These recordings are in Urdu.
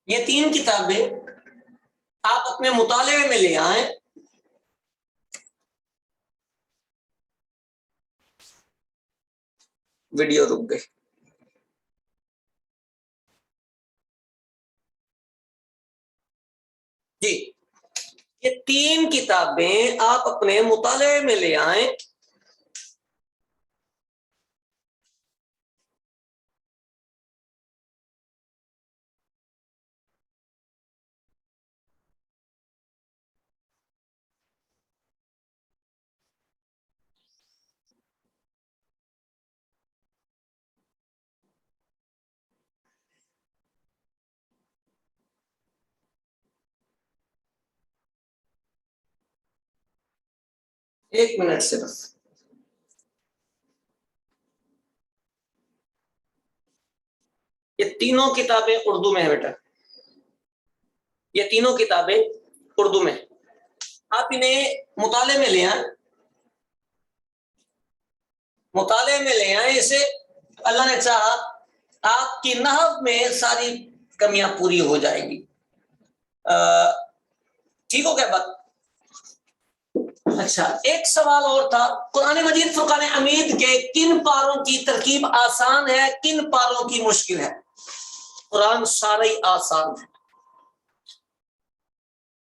یہ 3 کتابیں آپ اپنے مطالعے میں لے آئیں. ویڈیو رک گئی. جی یہ 3 کتابیں آپ اپنے مطالعے میں لے آئیں. ایک منٹ صرف. یہ تینوں کتابیں اردو میں ہیں بیٹا. یہ تینوں کتابیں اردو میں. آپ انہیں مطالعے میں لے آئیں. مطالعے میں لے آئیں. اسے اللہ نے چاہا آپ کی نحو میں ساری کمیاں پوری ہو جائیں گی. ٹھیک ہو گیا بات؟ اچھا ایک سوال اور تھا. قرآن مجید فرقان حمید کے کن پاروں کی ترکیب آسان ہے، کن پاروں کی مشکل ہے؟ قرآن سارے آسان ہے.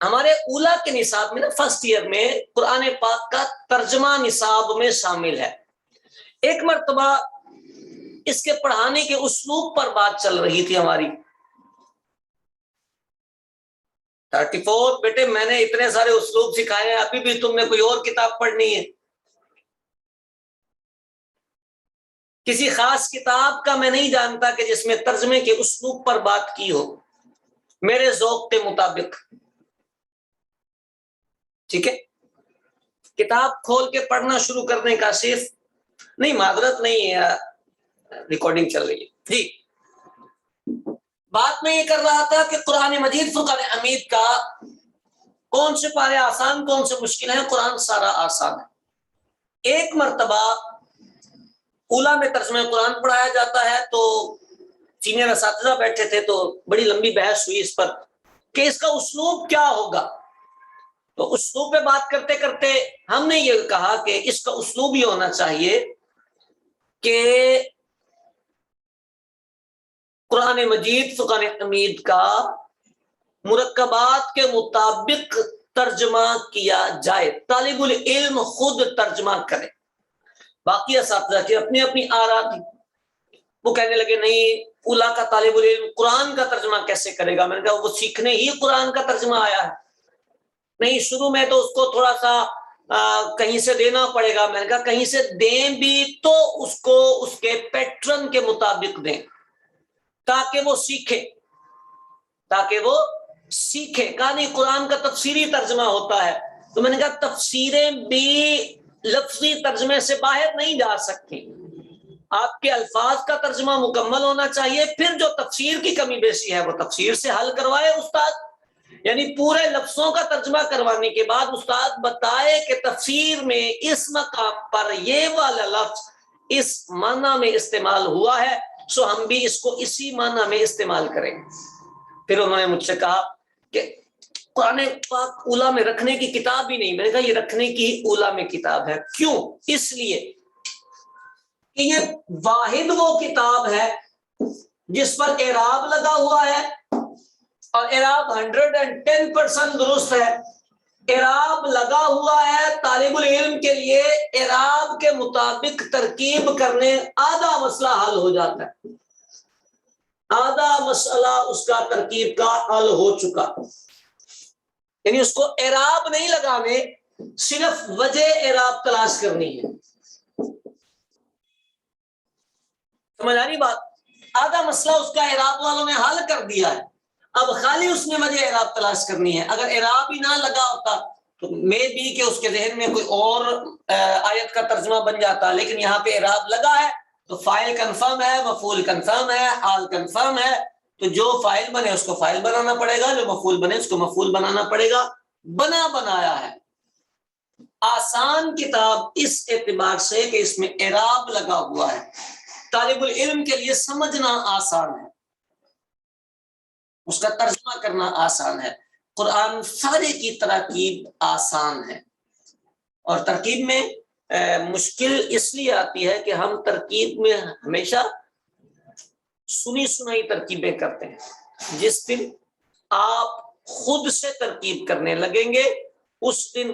ہمارے اولا کے نصاب میں نا فرسٹ ایئر میں قرآن پاک کا ترجمہ نصاب میں شامل ہے. ایک مرتبہ اس کے پڑھانے کے اسلوب پر بات چل رہی تھی ہماری. 34 بیٹے میں نے اتنے سارے اسلوب سکھائے ہیں، ابھی بھی تم نے کوئی اور کتاب پڑھنی ہے؟ کسی خاص کتاب کا میں نہیں جانتا کہ جس میں ترجمے کے اسلوب پر بات کی ہو میرے ذوق کے مطابق. ٹھیک ہے، کتاب کھول کے پڑھنا شروع کرنے کا صرف نہیں، معذرت نہیں ہے، ریکارڈنگ چل رہی ہے. جی بات میں یہ کر رہا تھا کہ قرآن مجید فرقان حمید کا کون سے پارے آسان کون سے مشکل ہیں. قرآن سارا آسان ہے. ایک مرتبہ اولا میں ترجمہ قرآن پڑھایا جاتا ہے تو سینئر اساتذہ بیٹھے تھے تو بڑی لمبی بحث ہوئی اس پر کہ اس کا اسلوب کیا ہوگا. تو اسلوب پہ بات کرتے کرتے ہم نے یہ کہا کہ اس کا اسلوب یہ ہونا چاہیے کہ قرآن مجید فرقان حمید کا مرکبات کے مطابق ترجمہ کیا جائے، طالب العلم خود ترجمہ کرے. باقی اساتذہ کی اپنی اپنی آرا تھی. وہ کہنے لگے نہیں اولا کا طالب العلم قرآن کا ترجمہ کیسے کرے گا. میں نے کہا وہ سیکھنے ہی قرآن کا ترجمہ آیا ہے. نہیں شروع میں تو اس کو تھوڑا سا کہیں سے دینا پڑے گا. میں نے کہا کہیں سے دیں بھی تو اس کو اس کے پیٹرن کے مطابق دیں تاکہ وہ سیکھے، کہا نہیں قرآن کا تفسیری ترجمہ ہوتا ہے. تو میں نے کہا تفسیریں بھی لفظی ترجمے سے باہر نہیں جا سکتی. آپ کے الفاظ کا ترجمہ مکمل ہونا چاہیے، پھر جو تفسیر کی کمی بیشی ہے وہ تفسیر سے حل کروائے استاد. یعنی پورے لفظوں کا ترجمہ کروانے کے بعد استاد بتائے کہ تفسیر میں اس مقام پر یہ والا لفظ اس معنی میں استعمال ہوا ہے، سو ہم بھی اس کو اسی معنی میں استعمال کریں. پھر انہوں نے مجھ سے کہا کہ قرآن پاک اولا میں رکھنے کی کتاب ہی نہیں. میں نے کہا یہ رکھنے کی اولا میں کتاب ہے. کیوں؟ اس لیے کہ یہ واحد وہ کتاب ہے جس پر اعراب لگا ہوا ہے اور اعراب 110% درست ہے. اعراب لگا ہوا ہے طالب العلم کے لیے اعراب کے مطابق ترکیب کرنے آدھا مسئلہ حل ہو جاتا ہے. آدھا مسئلہ اس کا ترکیب کا حل ہو چکا. یعنی اس کو اعراب نہیں لگانے، صرف وجہ اعراب تلاش کرنی ہے. سمجھ آ رہی بات؟ آدھا مسئلہ اس کا اعراب والوں نے حل کر دیا ہے. اب خالی اس میں وجہ اعراب تلاش کرنی ہے. اگر اعراب ہی نہ لگا ہوتا تو میں بھی کہ اس کے ذہن میں کوئی اور آیت کا ترجمہ بن جاتا، لیکن یہاں پہ اعراب لگا ہے تو فاعل کنفرم ہے، مفعول کنفرم ہے، حال کنفرم ہے. تو جو فاعل بنے اس کو فاعل بنانا پڑے گا، جو مفعول بنے اس کو مفعول بنانا پڑے گا. بنایا ہے. آسان کتاب اس اعتبار سے کہ اس میں اعراب لگا ہوا ہے، طالب العلم کے لیے سمجھنا آسان ہے. اس کا ترجمہ کرنا آسان ہے. قرآن سارے کی ترکیب آسان ہے، اور ترکیب میں مشکل اس لیے آتی ہے کہ ہم ترکیب میں ہمیشہ سنی سنائی ترکیبیں کرتے ہیں. جس دن آپ خود سے ترکیب کرنے لگیں گے اس دن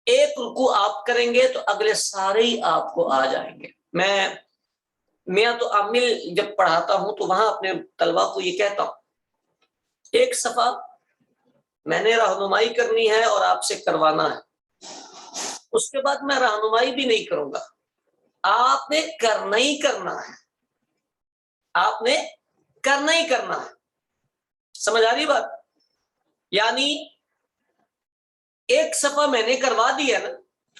ایک رکوع آپ کریں گے تو اگلے سارے ہی آپ کو آ جائیں گے. میں تو عامل جب پڑھاتا ہوں تو وہاں اپنے طلبا کو یہ کہتا ہوں، ایک صفحہ میں نے رہنمائی کرنی ہے اور آپ سے کروانا ہے، اس کے بعد میں رہنمائی بھی نہیں کروں گا، آپ نے کرنا ہی کرنا ہے، آپ نے کرنا ہی کرنا ہے. سمجھ آ رہی بات؟ یعنی ایک صفحہ میں نے کروا دیا نا،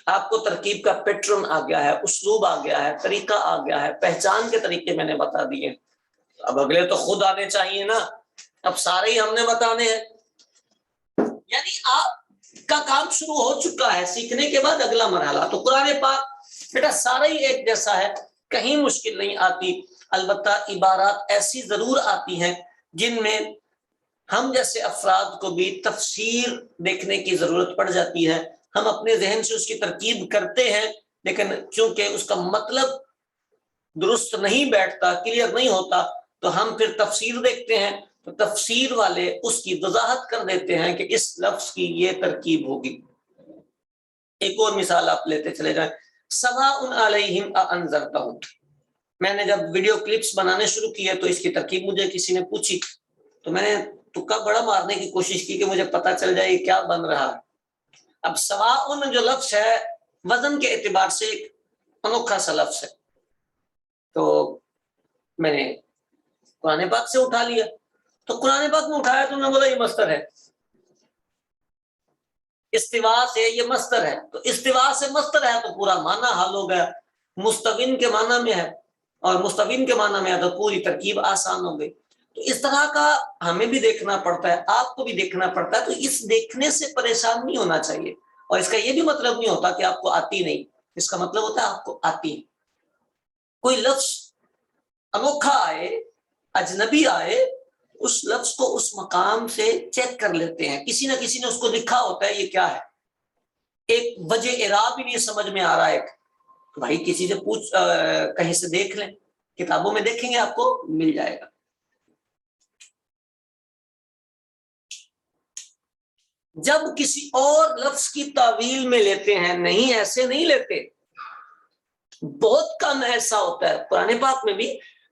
آپ کو ترکیب کا پیٹرن آ گیا ہے، اسلوب آ گیا ہے، طریقہ آ گیا ہے، پہچان کے طریقے میں نے بتا دیے. اب اگلے تو خود آنے چاہیے نا، اب سارے ہی ہم نے بتانے ہیں. یعنی آپ کا کام شروع ہو چکا ہے، سیکھنے کے بعد اگلا مرحلہ. تو قرآن پاک بیٹا سارا ہی ایک جیسا ہے، کہیں مشکل نہیں آتی. البتہ عبارات ایسی ضرور آتی ہیں جن میں ہم جیسے افراد کو بھی تفسیر دیکھنے کی ضرورت پڑ جاتی ہے. ہم اپنے ذہن سے اس کی ترکیب کرتے ہیں، لیکن چونکہ اس کا مطلب درست نہیں بیٹھتا، کلیئر نہیں ہوتا، تو ہم پھر تفسیر دیکھتے ہیں تو تفسیر والے اس کی وضاحت کر دیتے ہیں کہ اس لفظ کی یہ ترکیب ہوگی. ایک اور مثال آپ لیتے چلے جائیں، سواء علیہم اانذرتہم. میں نے جب ویڈیو کلپس بنانے شروع کیے تو اس کی ترکیب مجھے کسی نے پوچھی تو میں نے تکا بڑا مارنے کی کوشش کی کہ مجھے پتا چل جائے یہ کیا بن رہا ہے. اب سواء جو لفظ ہے وزن کے اعتبار سے ایک انوکھا سا لفظ ہے، تو میں نے قرآن پاک سے اٹھا لیا. تو قرآن پاک میں اٹھایا تو میں بولا یہ مصدر ہے، استوا سے یہ مصدر ہے، تو استوا سے مصدر ہے تو پورا معنی حل ہو گیا. مستوین کے معنی میں ہے اور مستوین کے معنی میں ہے تو پوری ترکیب آسان ہو گئی. تو اس طرح کا ہمیں بھی دیکھنا پڑتا ہے، آپ کو بھی دیکھنا پڑتا ہے. تو اس دیکھنے سے پریشان نہیں ہونا چاہیے، اور اس کا یہ بھی مطلب نہیں ہوتا کہ آپ کو آتی نہیں، اس کا مطلب ہوتا ہے آپ کو آتی. کوئی لفظ انوکھا آئے، اجنبی آئے، اس لفظ کو اس مقام سے چیک کر لیتے ہیں. کسی نہ کسی نے اس کو لکھا ہوتا ہے یہ کیا ہے، ایک وجہ اعراب ہی نہیں سمجھ میں آ رہا ہے، بھائی کسی سے پوچھ کہیں سے دیکھ لیں، کتابوں میں دیکھیں گے آپ کو مل جائے گا. جب کسی اور لفظ کی تعویل میں لیتے ہیں، نہیں ایسے نہیں لیتے. بہت کم ایسا ہوتا ہے، قرآن پاک میں بھی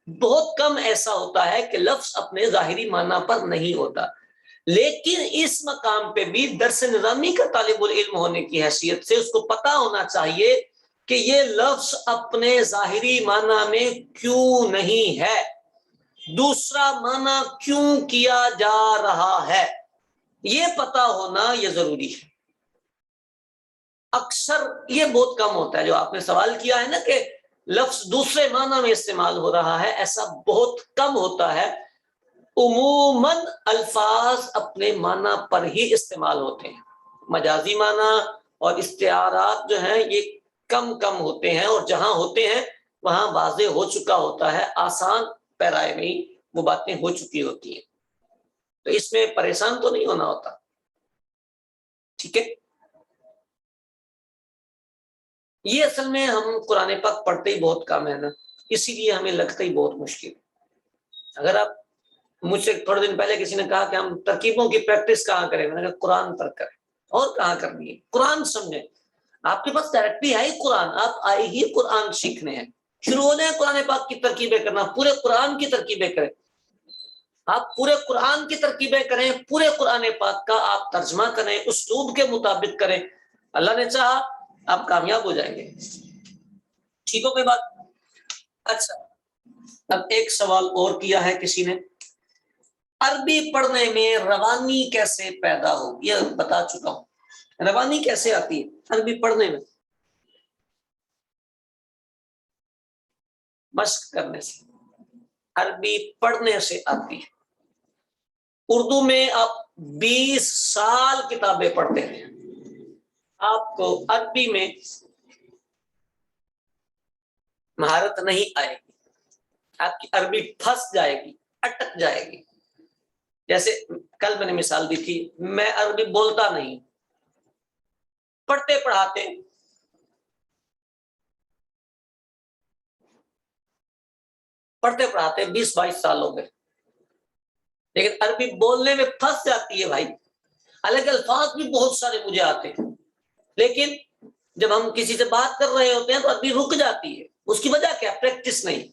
بہت کم ایسا ہوتا ہے کہ لفظ اپنے ظاہری معنی پر نہیں ہوتا. لیکن اس مقام پہ بھی درس نظامی کا طالب العلم ہونے کی حیثیت سے اس کو پتا ہونا چاہیے کہ یہ لفظ اپنے ظاہری معنی میں کیوں نہیں ہے، دوسرا معنی کیوں کیا جا رہا ہے، یہ پتا ہونا یہ ضروری ہے. اکثر یہ بہت کم ہوتا ہے جو آپ نے سوال کیا ہے نا کہ لفظ دوسرے معنی میں استعمال ہو رہا ہے، ایسا بہت کم ہوتا ہے. عموماً الفاظ اپنے معنی پر ہی استعمال ہوتے ہیں. مجازی معنی اور استعارات جو ہیں یہ کم ہوتے ہیں، اور جہاں ہوتے ہیں وہاں واضح ہو چکا ہوتا ہے، آسان پیرائے میں وہ باتیں ہو چکی ہوتی ہیں. تو اس میں پریشان تو نہیں ہونا ہوتا. ٹھیک ہے، یہ اصل میں ہم قرآن پاک پڑھتے ہی بہت کم ہے نا، اسی لیے ہمیں لگتا ہی بہت مشکل. اگر آپ مجھ سے تھوڑے دن پہلے کسی نے کہا کہ ہم ترکیبوں کی پریکٹس کہاں کریں، میں نے کہا قرآن پر کریں. اور کہاں کرنی ہے؟ قرآن سمجھیں. آپ کے پاس ڈائریکٹلی ہے ہی قرآن، آپ آئے ہی قرآن سیکھنے ہیں، شروع ہونے ہیں قرآن پاک کی ترکیبیں کرنا، پورے قرآن کی ترکیبیں کریں. آپ پورے قرآن کی ترکیبیں کریں، پورے قرآن پاک کا آپ ترجمہ کریں، اسلوب کے مطابق کریں. اللہ نے چاہا آپ کامیاب ہو جائیں گے. ٹھیک ہو گئی بات؟ اچھا، اب ایک سوال اور کیا ہے کسی نے، عربی پڑھنے میں روانی کیسے پیدا ہو؟ یہ بتا چکا ہوں. روانی کیسے آتی ہے عربی پڑھنے میں؟ مشق کرنے سے، عربی پڑھنے سے آتی ہے. اردو میں آپ 20 سال کتابیں پڑھتے ہیں، آپ کو عربی میں مہارت نہیں آئے گی، آپ کی عربی پھنس جائے گی، اٹک جائے گی. جیسے کل میں نے مثال دی تھی، میں عربی بولتا نہیں، پڑھتے پڑھاتے پڑھتے پڑھاتے 20-22 سال ہو گئے، لیکن عربی بولنے میں پھنس جاتی ہے بھائی، الگ الفاظ بھی بہت سارے مجھے آتے ہیں، لیکن جب ہم کسی سے بات کر رہے ہوتے ہیں تو عربی رک جاتی ہے۔ اس کی وجہ کیا؟ پریکٹس نہیں۔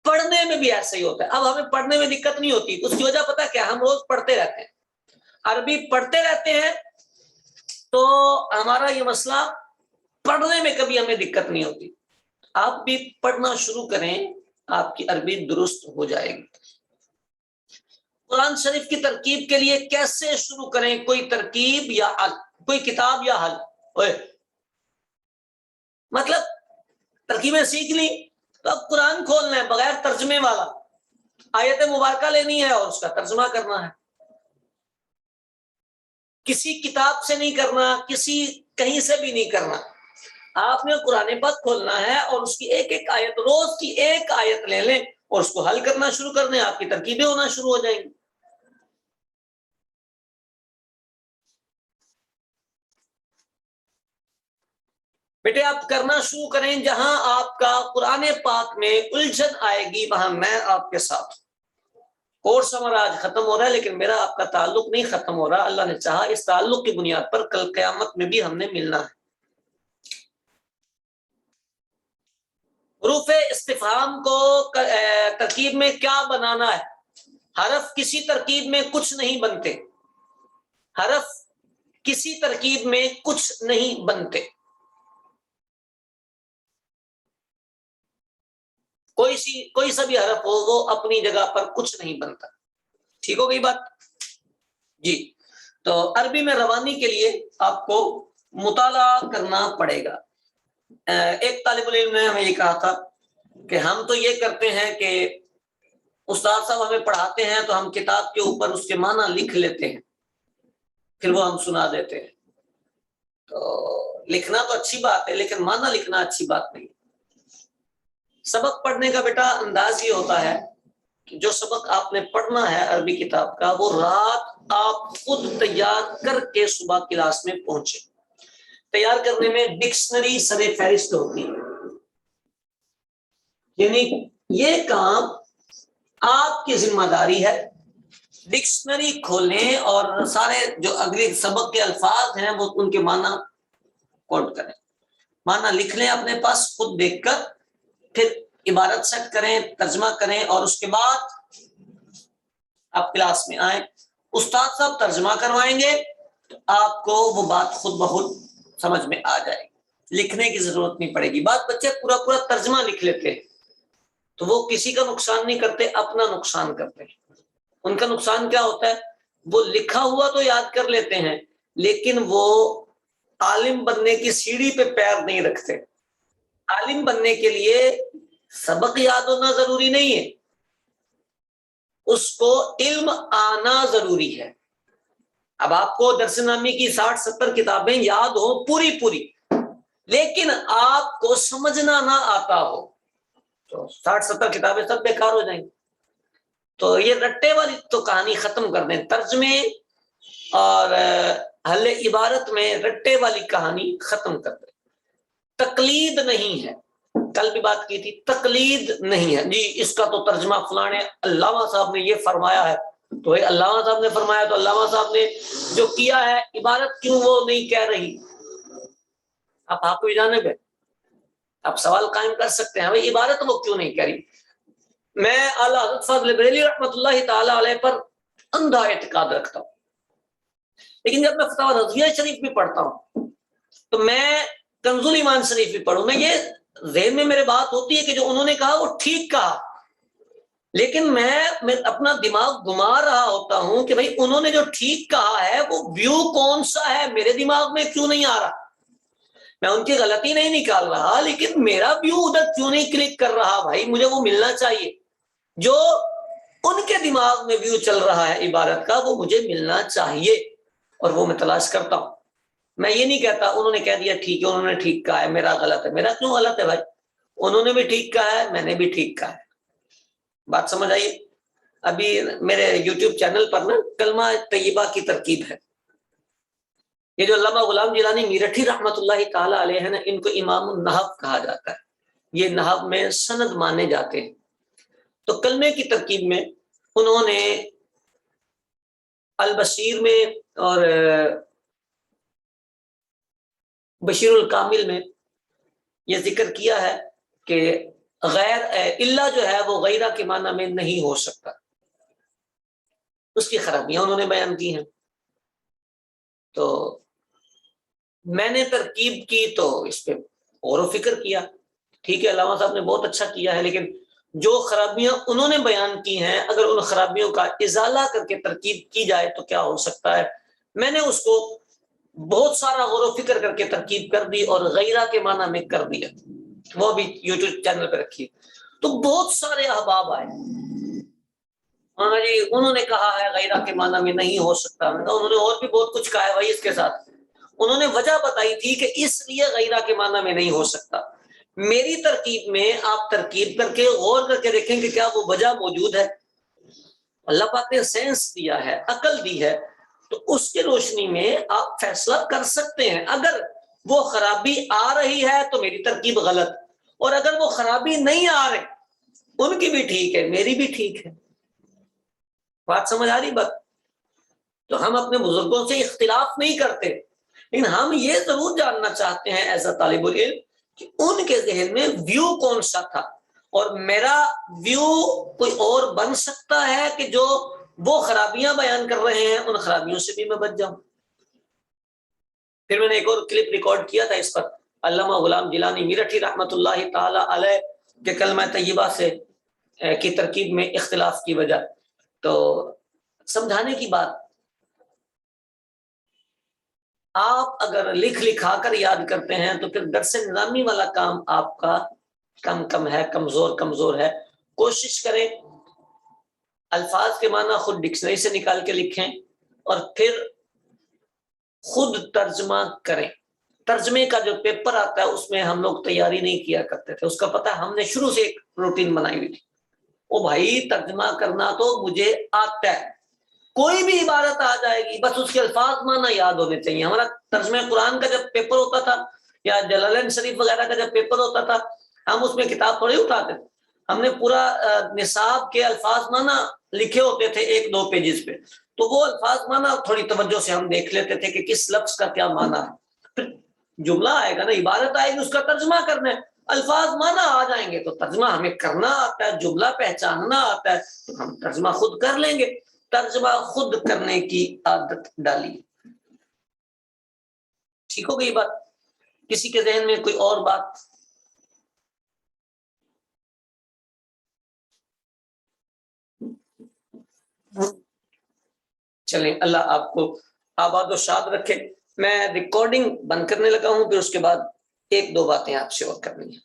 پڑھنے میں بھی ایسا ہی ہوتا ہے، اب ہمیں پڑھنے میں دقت نہیں ہوتی، اس کی وجہ پتہ کیا؟ ہم روز پڑھتے رہتے ہیں، عربی پڑھتے رہتے ہیں، تو ہمارا یہ مسئلہ پڑھنے میں کبھی ہمیں دقت نہیں ہوتی۔ آپ بھی پڑھنا شروع کریں، آپ کی عربی درست ہو جائے گی۔ قرآن شریف کی ترکیب کے لیے کیسے شروع کریں؟ کوئی ترکیب یا حل، کوئی کتاب یا حل؟ مطلب ترکیبیں سیکھ لی تو اب قرآن کھولنا ہے بغیر ترجمے والا، آیت مبارکہ لینی ہے اور اس کا ترجمہ کرنا ہے، کسی کتاب سے نہیں کرنا، کسی کہیں سے بھی نہیں کرنا، آپ نے قرآن پاک کھولنا ہے اور اس کی ایک ایک آیت، روز کی ایک آیت لے لیں اور اس کو حل کرنا شروع کر دیں، آپ کی ترکیبیں ہونا شروع ہو جائیں گی۔ بیٹے آپ کرنا شروع کریں، جہاں آپ کا قرآن پاک میں الجھن آئے گی وہاں میں آپ کے ساتھ۔ کورس ہمارا آج ختم ہو رہا ہے، لیکن میرا آپ کا تعلق نہیں ختم ہو رہا، اللہ نے چاہا اس تعلق کی بنیاد پر کل قیامت میں بھی ہم نے ملنا ہے۔ حروف استفہام کو ترکیب میں کیا بنانا ہے؟ حرف کسی ترکیب میں کچھ نہیں بنتے، حرف کسی ترکیب میں کچھ نہیں بنتے، کوئی سا بھی حرف ہو وہ اپنی جگہ پر کچھ نہیں بنتا۔ ٹھیک ہو گئی بات؟ جی، تو عربی میں روانی کے لیے آپ کو مطالعہ کرنا پڑے گا۔ ایک طالب علم نے ہمیں یہ کہا تھا کہ ہم تو یہ کرتے ہیں کہ استاد صاحب ہمیں پڑھاتے ہیں تو ہم کتاب کے اوپر اس کے معنی لکھ لیتے ہیں، پھر وہ ہم سنا دیتے ہیں۔ تو لکھنا تو اچھی بات ہے، لیکن معنی لکھنا اچھی بات نہیں۔ سبق پڑھنے کا بیٹا انداز یہ ہوتا ہے کہ جو سبق آپ نے پڑھنا ہے عربی کتاب کا، وہ رات آپ خود تیار کر کے صبح کلاس میں پہنچے۔ تیار کرنے میں ڈکشنری سر فہرست ہوتی ہے، یعنی یہ کام آپ کی ذمہ داری ہے۔ ڈکشنری کھولیں اور سارے جو اگلے سبق کے الفاظ ہیں وہ ان کے معنی کوٹ کریں، معنی لکھ لیں اپنے پاس خود دیکھ کر، پھر عبارت سیٹ کریں، ترجمہ کریں، اور اس کے بعد آپ کلاس میں آئیں، استاد صاحب ترجمہ کروائیں گے تو آپ کو وہ بات خود بخود سمجھ میں آ جائے گی، لکھنے کی ضرورت نہیں پڑے گی۔ بات بچے پورا ترجمہ لکھ لیتے ہیں تو وہ کسی کا نقصان نہیں کرتے، اپنا نقصان کرتے ہیں۔ ان کا نقصان کیا ہوتا ہے؟ وہ لکھا ہوا تو یاد کر لیتے ہیں، لیکن وہ عالم بننے کی سیڑھی پہ پیر نہیں رکھتے۔ عالم بننے کے لیے سبق یاد ہونا ضروری نہیں ہے، اس کو علم آنا ضروری ہے۔ اب آپ کو درس نامی کی 60-70 کتابیں یاد ہو پوری، لیکن آپ کو سمجھنا نہ آتا ہو تو 60-70 کتابیں سب بیکار ہو جائیں گی۔ تو یہ رٹے والی تو کہانی ختم کر دیں، ترجمے اور حل عبارت میں رٹے والی کہانی ختم کر دیں۔ تقلید نہیں ہے، کل بھی بات کی تھی، تقلید نہیں ہے جی اس کا تو ترجمہ فلانے علامہ صاحب نے یہ فرمایا ہے، تو علامہ صاحب نے فرمایا تو علامہ صاحب نے جو کیا ہے، عبارت کیوں وہ نہیں کہہ رہی؟ آپ کو جانب ہے، آپ سوال قائم کر سکتے ہیں بھائی عبارت وہ کیوں نہیں کہہ رہی۔ میں اعلیٰ حضرت فضل بریلوی رحمۃ اللہ تعالی علیہ پر اندھا اعتقاد رکھتا ہوں، لیکن جب میں فتاوی رضویہ شریف بھی پڑھتا ہوں تو میں کنز الایمان شریف بھی پڑھوں، میں یہ ذہن میں میرے بات ہوتی ہے کہ جو انہوں نے کہا وہ ٹھیک کہا، لیکن میں اپنا دماغ گھما رہا ہوتا ہوں کہ بھائی انہوں نے جو ٹھیک کہا ہے وہ ویو کون سا ہے، میرے دماغ میں کیوں نہیں آ رہا؟ میں ان کی غلطی نہیں نکال رہا، لیکن میرا ویو ادھر کیوں نہیں کلک کر رہا؟ بھائی مجھے وہ ملنا چاہیے جو ان کے دماغ میں ویو چل رہا ہے عبارت کا، وہ مجھے ملنا چاہیے، اور وہ میں تلاش کرتا ہوں۔ میں یہ نہیں کہتا انہوں نے کہہ دیا ٹھیک ہے، انہوں نے ٹھیک کہا ہے، میرا غلط ہے۔ میرا کیوں غلط ہے بھائی؟ انہوں نے بھی ٹھیک کہا ہے، میں نے بھی ٹھیک کہا ہے۔ بات سمجھ آئیے؟ ابھی میرے یوٹیوب چینل پر نا کلمہ طیبہ کی ترکیب ہے. یہ جو علامہ غلام جیلانی میرٹھی رحمت اللہ تعالی علیہ ہیں نا، ان کو امام النحو کہا جاتا ہے. یہ نحو میں سند مانے جاتے ہیں. تو کلمے کی ترکیب میں انہوں نے البشیر میں اور بشیر الکامل میں یہ ذکر کیا ہے کہ غیر اللہ جو ہے وہ غیرہ کے معنی میں نہیں ہو سکتا. اس کی خرابیاں انہوں نے بیان کی ہیں. تو میں نے ترکیب کی تو اس پہ غور و فکر کیا. ٹھیک ہے، علامہ صاحب نے بہت اچھا کیا ہے، لیکن جو خرابیاں انہوں نے بیان کی ہیں اگر ان خرابیوں کا ازالہ کر کے ترکیب کی جائے تو کیا ہو سکتا ہے. میں نے اس کو بہت سارا غور و فکر کر کے ترکیب کر دی اور غیرہ کے معنی میں کر دیا. وہ بھی یوٹیوب چینل پہ رکھی. تو بہت سارے احباب آئے، جی انہوں نے کہا ہے غیرہ کے معنی میں نہیں ہو سکتا. انہوں نے اور بھی بہت کچھ کہا ہے بھائی اس کے ساتھ. انہوں نے وجہ بتائی تھی کہ اس لیے غیرہ کے معنی میں نہیں ہو سکتا. میری ترکیب میں آپ ترکیب کر کے غور کر کے دیکھیں کہ کیا وہ وجہ موجود ہے. اللہ پاک نے سینس دیا ہے، عقل دی ہے، تو اس کی روشنی میں آپ فیصلہ کر سکتے ہیں. اگر وہ خرابی آ رہی ہے تو میری ترکیب غلط، اور اگر وہ خرابی نہیں آ رہی ان کی بھی ٹھیک ہے، میری بھی ٹھیک ہے. بات سمجھ آ رہی بات؟ تو ہم اپنے بزرگوں سے اختلاف نہیں کرتے، لیکن ہم یہ ضرور جاننا چاہتے ہیں ایز اے طالب العلم کہ ان کے ذہن میں ویو کون سا تھا، اور میرا ویو کوئی اور بن سکتا ہے کہ جو وہ خرابیاں بیان کر رہے ہیں ان خرابیوں سے بھی میں بچ جاؤں. پھر میں نے ایک اور کلپ ریکارڈ کیا تھا اس پر، علامہ غلام جیلانی میرٹھی رحمت اللہ تعالی علیہ کے کلمہ طیبہ سے کی ترکیب میں اختلاف کی وجہ. تو سمجھانے کی بات، آپ اگر لکھا کر یاد کرتے ہیں تو پھر درس نظامی والا کام آپ کا کم ہے، کمزور ہے. کوشش کریں الفاظ کے معنی خود ڈکشنری سے نکال کے لکھیں اور پھر خود ترجمہ کریں. ترجمے کا جو پیپر آتا ہے اس میں ہم لوگ تیاری نہیں کیا کرتے تھے. اس کا پتہ ہم نے شروع سے ایک روٹین بنائی ہوئی تھی، او بھائی ترجمہ کرنا تو مجھے آتا ہے، کوئی بھی عبارت آ جائے گی بس اس کے الفاظ معنی یاد ہونے چاہیے. ہمارا ترجمہ قرآن کا جب پیپر ہوتا تھا یا جلالین شریف وغیرہ کا جب پیپر ہوتا تھا، ہم اس میں کتاب تھوڑی اٹھاتے تھے. ہم نے پورا نصاب کے الفاظ معنی لکھے ہوتے تھے 1-2 پیجز پہ، تو وہ الفاظ معنی تھوڑی توجہ سے ہم دیکھ لیتے تھے کہ کس لفظ کا کیا معنی ہے. پھر جملہ آئے گا نا، عبارت آئے گی، اس کا ترجمہ کرنا ہے. الفاظ معنی آ جائیں گے تو ترجمہ ہمیں کرنا آتا ہے، جملہ پہچاننا آتا ہے، تو ہم ترجمہ خود کر لیں گے. ترجمہ خود کرنے کی عادت ڈالی. ٹھیک ہو گئی بات؟ کسی کے ذہن میں کوئی اور بات؟ چلیں، اللہ آپ کو آباد و شاد رکھے. میں ریکارڈنگ بند کرنے لگا ہوں، پھر اس کے بعد 1-2 باتیں آپ سے اور کرنی ہیں.